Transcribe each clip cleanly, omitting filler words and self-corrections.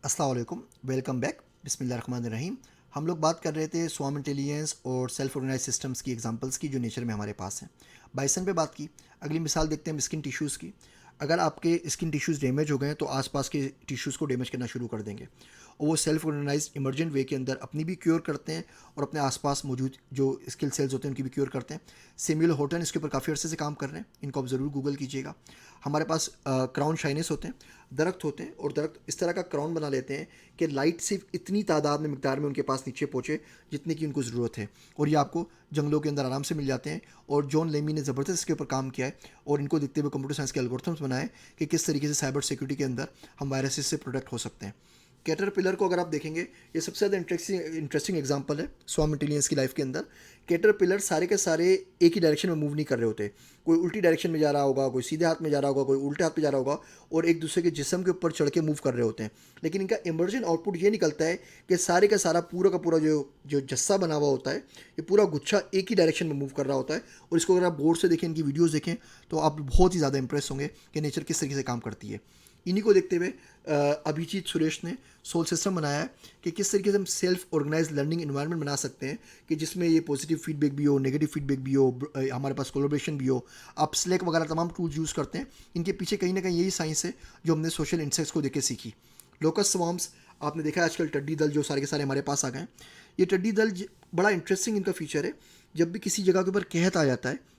अस्सलाम वालेकुम, welcome back. बिस्मिल्लाहिर्रहमानिर्रहीम। हम लोग बात कर रहे थे स्वार्म इंटेलिजेंस और सेल्फ ऑर्गेनाइज सिस्टम्स की एग्जांपल्स की जो नेचर में हमारे पास हैं। बाइसन पे बात की। अगली मिसाल देखते हैं स्किन टिश्यूज़ की। अगर आपके स्किन टिश्यूज़ डैमेज हो गए हैं तो आसपास के टिश्यूज़ को डैमेज करना शुरू कर देंगे और वो सेल्फ ऑर्गेनाइज इमरजेंट वे के अंदर अपनी भी क्योर करते हैं और अपने आसपास मौजूद जो स्किल सेल्स होते हैं उनकी भी क्योर करते हैं। सेम्यूल हॉटन इसके ऊपर काफ़ी अर्से से काम कर रहे हैं, इनको आप ज़रूर गूगल कीजिएगा। हमारे पास क्राउन शाइनेस होते हैं, दरख्त होते हैं और दरख्त इस तरह का क्राउन बना लेते हैं कि लाइट सिर्फ इतनी तादाद में मिकदार में उनके पास नीचे पहुँचे जितने की उनको ज़रूरत है, और ये आपको जंगलों के अंदर आराम से मिल जाते हैं। और जॉन लेमी ने ज़बरदस्त इसके ऊपर काम किया है और इनको देखते हुए कंप्यूटर साइंस के एल्गोरिथम्स बनाए कि किस तरीके से साइबर सिक्योरिटी के अंदर हम वायरसेस से प्रोटेक्ट हो सकते हैं। कैटरपिलर को अगर आप देखेंगे, ये सबसे ज़्यादा इंटरेस्टिंग एग्जांपल है स्वार्म इंटेलिजेंस की लाइफ के अंदर। कैटरपिलर सारे के सारे एक ही डायरेक्शन में मूव नहीं कर रहे होते। कोई उल्टी डायरेक्शन में जा रहा होगा, कोई सीधे हाथ में जा रहा होगा, कोई उल्टे हाथ पे जा रहा होगा और एक दूसरे के जिस्म के ऊपर चढ़ के मूव कर रहे होते हैं। लेकिन इनका इमर्जन आउटपुट ये निकलता है कि सारे का सारा पूरा का पूरा जो जो जस्सा बना हुआ होता है, ये पूरा गुच्छा एक ही डायरेक्शन में मूव कर रहा होता है। और इसको अगर आप गौर से देखें, इनकी वीडियोज़ देखें, तो आप बहुत ही ज़्यादा इंप्रेस होंगे कि नेचर किस तरीके से काम करती है। इन्हीं को देखते हुए अभिजीत सुरेश ने सोल सिस्टम बनाया है कि किस तरीके से हम सेल्फ ऑर्गेनाइज लर्निंग इन्वायरमेंट बना सकते हैं कि जिसमें ये पॉजिटिव फीडबैक भी हो, नेगेटिव फीडबैक भी हो, हमारे पास कोलैबोरेशन भी हो। आप स्लैक वगैरह तमाम टूल्स यूज़ करते हैं। इनके पीछे कहीं ना कहीं यही साइंस है जो हमने सोशल इंसेक्ट्स को देख के सीखी। लोकस स्वार्म्स, आपने देखा है आजकल टड्डी दल जो सारे के सारे हमारे पास आ गए हैं। ये टड्डी दल बड़ा इंटरेस्टिंग इनका फीचर है। जब भी किसी जगह के ऊपर कहत आ जाता है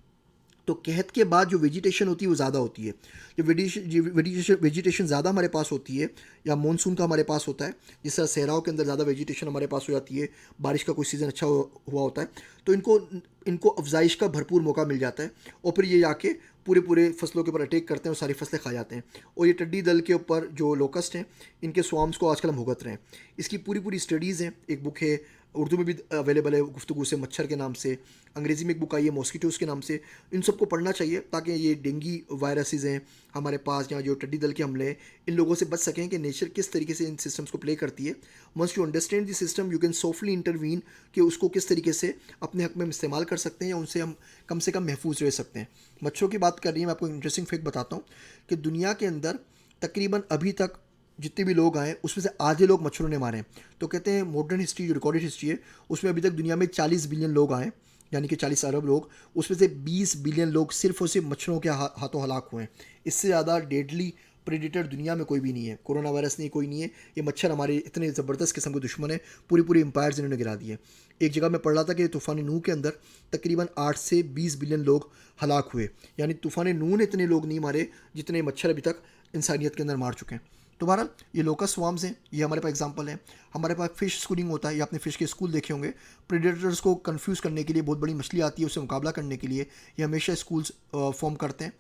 तो कहत के बाद जो वेजिटेशन होती है वो ज़्यादा होती है। जो वेजिटेशन ज़्यादा हमारे पास होती है या मानसून का हमारे पास होता है, जिस तरह सहराओं के अंदर ज़्यादा वेजिटेशन हमारे पास हो जाती है, बारिश का कोई सीज़न अच्छा हुआ होता है, तो इनको इनको अफजाइश का भरपूर मौका मिल जाता है और फिर ये जाके पूरे पूरे फसलों के ऊपर अटैक करते हैं और सारी फसलें खा जाते हैं। और ये टड्डी दल के ऊपर जो लोकस्ट हैं, इनके स्वाम्स को आजकल हम भुगत रहे हैं। इसकी पूरी पूरी स्टडीज़ हैं। एक बुक है, उर्दू में भी अवेलेबल है, गुफ्तगू से मच्छर के नाम से। अंग्रेज़ी में एक बुक आई है मॉस्किटोज़ के नाम से। इन सबको पढ़ना चाहिए ताकि ये डेंगी वायरसेस हैं हमारे पास या जो टड्डी दल के हमले हैं, इन लोगों से बच सकें कि नेचर किस तरीके से इन सिस्टम्स को प्ले करती है। Once you understand the system you can softly intervene कि उसको किस तरीके से अपने हक में हम इस्तेमाल कर सकते हैं या उनसे हम कम से कम महफूज रह सकते हैं। मच्छरों की बात कर रही है, मैं आपको इंटरेस्टिंग फैक्ट बताता हूँ कि दुनिया के अंदर तकरीबन अभी तक जितने भी लोग आए उसमें से आधे लोग मच्छरों ने मारे हैं। तो कहते हैं मॉडर्न हिस्ट्री जो रिकॉर्डेड हिस्ट्री है उसमें अभी तक दुनिया में 40 बिलियन लोग आए, यानी कि 40 अरब लोग, उसमें से 20 बिलियन लोग सिर्फ और सिर्फ मच्छरों के हाथों हलाक हुए हैं। इससे ज़्यादा डेडली प्रेडिटर दुनिया में कोई भी नहीं है। कोरोना वायरस नहीं, कोई नहीं है। ये मच्छर हमारे इतने ज़बरदस्त किस्म के दुश्मन है, पूरी पूरी एम्पायर्स इन्होंने गिरा दिए। एक जगह मैं पढ़ रहा था कि तूफ़ान नूह के अंदर तकरीबन 8 से 20 बिलियन लोग हलाक हुए, यानी तूफ़ान नूह ने इतने लोग नहीं मारे जितने मच्छर अभी तक इंसानियत के अंदर मार चुके हैं। तो बहरहाल ये लोकस स्वार्म्स हैं, ये हमारे पास एग्जांपल है। हमारे पास फ़िश स्कूलिंग होता है, ये आपने फ़िश के स्कूल देखे होंगे। प्रेडेटर्स को कंफ्यूज करने के लिए बहुत बड़ी मछली आती है, उससे मुकाबला करने के लिए ये हमेशा स्कूल्स फॉर्म करते हैं।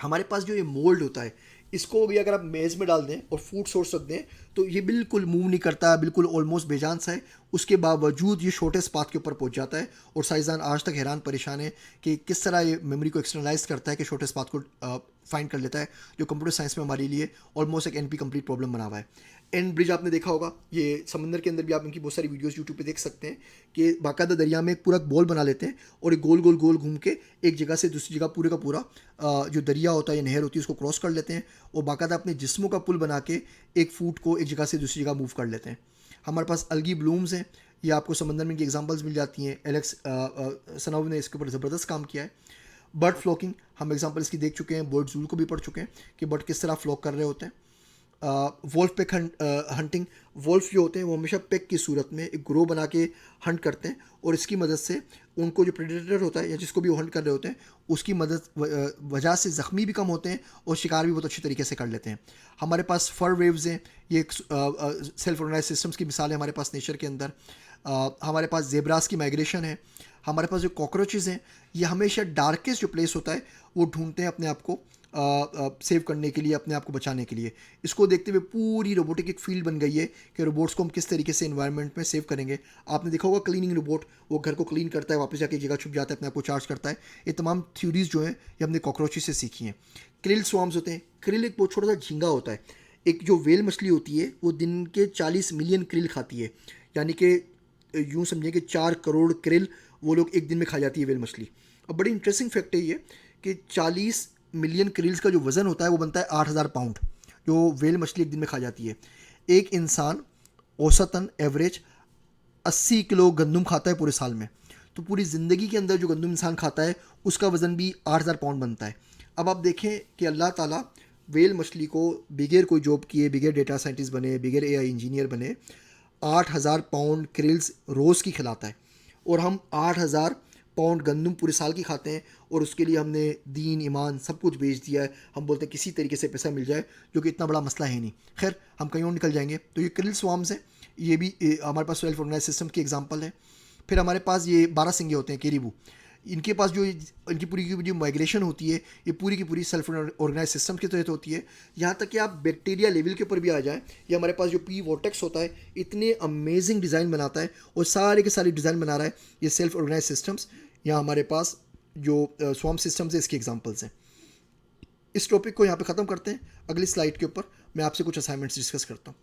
हमारे पास जो ये मोल्ड होता है, इसको भी अगर आप मेज़ में डाल दें और फूड सोर्स रख दें तो ये बिल्कुल मूव नहीं करता, बिल्कुल ऑलमोस्ट बेजान सा है। उसके बावजूद ये छोटे पाथ के ऊपर पहुंच जाता है और साइंसदान आज तक हैरान परेशान है कि किस तरह ये मेमोरी को एक्सटर्नलाइज करता है कि छोटे पाथ को फाइंड कर लेता है, जो कंप्यूटर साइंस में हमारे लिए ऑलमोस्ट एक एनपी कंप्लीट प्रॉब्लम बना हुआ है। एंड ब्रिज आपने देखा होगा, ये समंदर के अंदर भी आप इनकी बहुत सारी वीडियोस यूट्यूब पे देख सकते हैं कि बाकायदा दरिया में एक पूरा बॉल बना लेते हैं और एक गोल गोल गोल घूम के एक जगह से दूसरी जगह पूरे का पूरा जो दरिया होता है या नहर होती है उसको क्रॉस कर लेते हैं और बाकायदा अपने जिस्मों का पुल बना के एक फूड को एक जगह से दूसरी जगह मूव कर लेते हैं। हमारे पास अलगी ब्लूम्स हैं, ये आपको समंदर में इनकी एग्जांपल्स मिल जाती हैं। एलेक्स सनोव ने इसके ऊपर ज़बरदस्त काम किया है। बर्ड फ्लॉकिंग, हम एग्जांपल इसकी देख चुके हैं, बर्ड जू को भी पढ़ चुके हैं कि बर्ड किस तरह फ्लॉक कर रहे होते हैं। वोल्फ पैक हंटिंग, वोल्फ जो होते हैं वो हमेशा पैक की सूरत में एक ग्रो बना के हंट करते हैं और इसकी मदद से उनको जो प्रेडेटर होता है या जिसको भी वो हंट कर रहे होते हैं उसकी मदद वजह से ज़ख्मी भी कम होते हैं और शिकार भी बहुत अच्छी तरीके से कर लेते हैं। हमारे पास फर वेव्स हैं, ये एक सेल्फ ऑर्गेनाइज सिस्टम्स की मिसाल है हमारे पास नेचर के अंदर। हमारे पास जेब्रास की माइग्रेशन है। हमारे पास जो कॉकरोचेज़ हैं, ये हमेशा डार्केस्ट जो प्लेस होता है वो ढूंढते हैं अपने आप को सेव करने के लिए, अपने आप को बचाने के लिए। इसको देखते हुए पूरी रोबोटिक एक फील्ड बन गई है कि रोबोट्स को हम किस तरीके से एनवायरनमेंट में सेव करेंगे। आपने देखा होगा क्लीनिंग रोबोट, वो घर को क्लीन करता है, वापस जाके जगह छुप जाता है, अपने आप को चार्ज करता है। ये तमाम थ्योरीज जो हैं ये हमने कॉकरोचेस से सीखी हैं। क्रिल स्वार्म्स होते हैं। क्रिल एक बहुत छोटा सा झींगा होता है। एक जो वेल मछली होती है वो दिन के 40 मिलियन क्रिल खाती है, यानी कि यूँ समझिए कि 4 करोड़ क्रिल वो लोग एक दिन में खा जाती है वेल मछली। अब बड़ी इंटरेस्टिंग फैक्ट है ये कि 40 मिलियन क्रिल्स का जो वज़न होता है वो बनता है 8,000 पाउंड, जो वेल मछली एक दिन में खा जाती है। एक इंसान औसतन एवरेज 80 किलो गंदम खाता है पूरे साल में। तो पूरी ज़िंदगी के अंदर जो गंदम इंसान खाता है उसका वज़न भी 8,000 पाउंड बनता है। अब आप देखें कि अल्लाह ताला वेल मछली को बिगेर कोई जॉब किए, बिगेर डेटा साइंटिस्ट बने, बिगेर एआई इंजीनियर बने, 8,000 पाउंड क्रिल्स रोज़ की खिलाता है और हम 8,000 पाउंड गंदम पूरे साल की खाते हैं और उसके लिए हमने दीन ईमान सब कुछ बेच दिया है। हम बोलते हैं किसी तरीके से पैसा मिल जाए, जो कि इतना बड़ा मसला है नहीं। खैर, हम कहीं और निकल जाएंगे। तो ये क्रिल स्वार्म्स है, ये भी हमारे पास सेल्फ ऑर्गेनाइज सिस्टम की एग्जांपल है। फिर हमारे पास ये 12 सिंगे होते हैं, केरीबू। इनके पास जो इनकी पूरी की जो माइग्रेशन होती है ये पूरी की पूरी सेल्फ ऑर्गेनाइज सिस्टम के तहत होती है। यहाँ तक कि आप बैक्टीरिया लेवल के ऊपर भी आ जाए, ये हमारे पास जो पी वोटेक्स होता है इतने अमेजिंग डिज़ाइन बनाता है और सारे के सारे डिज़ाइन बना रहा है ये सेल्फ ऑर्गेनाइज सिस्टम्स। यहाँ हमारे पास जो स्वार्म सिस्टम्स है इसके एग्जांपल्स हैं। इस टॉपिक को यहाँ पे ख़त्म करते हैं। अगली स्लाइड के ऊपर मैं आपसे कुछ असाइनमेंट्स डिस्कस करता हूँ।